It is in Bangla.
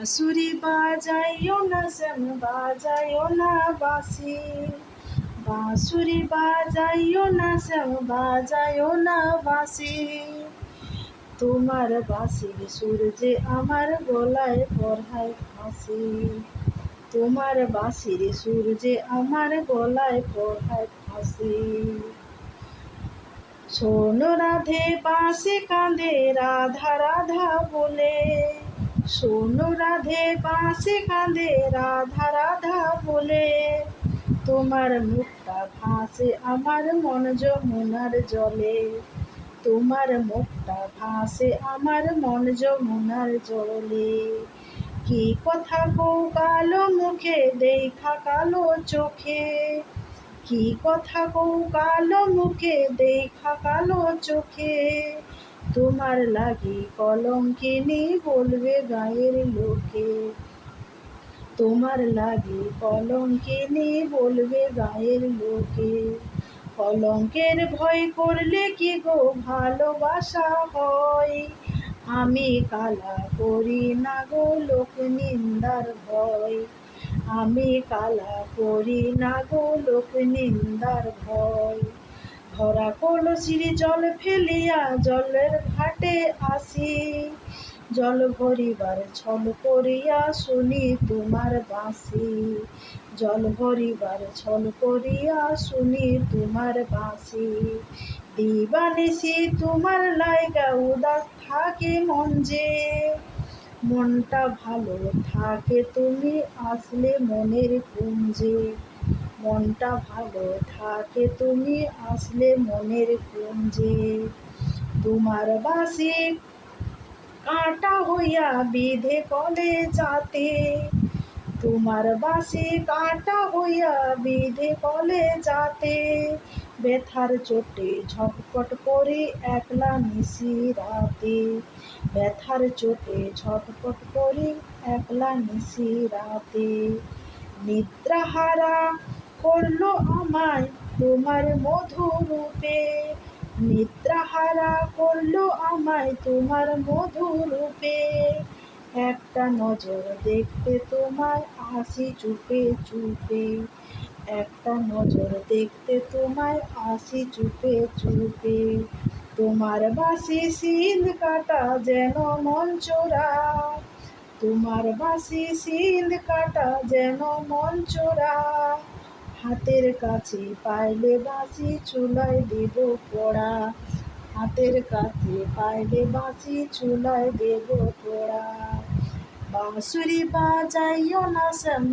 বাঁশুরি বাজাইও না শ্যাম, বাজাইও না বাঁশি। বাঁশুরি বাজাইও না শ্যাম, বাজাইও না বাঁশি। তোমার বাঁশির সুর যে আমার গলায় পড়ায় ফাঁসি। তোমার বাঁশির সুর যে আমার গলায় পড়ায় ফাঁসি। শোনো রাধে বাঁশি কাঁদে রাধা রাধা বলে। শোনো রাধে বাঁশি কাঁদে রাধা রাধা বলে। তোমার মুখটা ভাসে আমার মন যমুনার জলে। তোমার মুখটা ভাসে আমার মন যমুনার জলে। কি কথা কও কালো মুখে দেখা কালো চোখে। কি কথা কও কালো মুখে দেখা কালো চোখে। তোমার লাগি কলঙ্কিনী বলবে গায়ের লোকে। তোমার লাগি কলঙ্কিনী বলবে গায়ের লোকে। কলঙ্কের ভয় করলে কি গো ভালোবাসা হয়। আমি কালা করি না গো লোক নিন্দার ভয়। আমি কালা করি না গো লোক নিন্দার ভয়। ভরা কলসির জল ফেলিয়া জলের ঘাটে আসি। জল ভরিবার ছল করিয়া শুনি তোমার বাঁশি। জল ভরিবার ছল করিয়া শুনি তোমার বাঁশি। দিবানিশি তোমার লাইগা উদাস থাকে মন যে। মনটা ভালো থাকে তুমি আসলে মনের কুঞ্জে। মনটা ভালো থাকে তুমি আসলে মনের কুঞ্জে। তোমার বাঁশি কাঁটা হইয়া বিধে কলে যাতে। তোমার বাঁশি কাঁটা হইয়া বিধে কলে যাতে। ব্যথার চোটে ঝটপট করি একলা নিশি রাতে। ব্যথার চোটে ঝটপট করি একলা নিশি রাতে। নিদ্রাহারা করলো আমায় তোমার মধুরূপে। নিদ্রাহারা করলো আমায় তোমার মধুরূপে। একটা নজর দেখতে তোমায় আসি চুপে চুপে। একটা নজর দেখতে তোমায় আসি চুপে চুপে। তোমার বাঁশি সিঁধ কাটা যেন মন চোরা। তোমার বাঁশি সিঁধ কাটা যেন মন চোরা। হাতের কাছে পাইলে বাঁশি চুলায় দেব পোড়া। হাতের কাছে পাইলে বাঁশি চুলায় দেব পোড়া। বাঁশুরি বাজাইও না শ্যাম।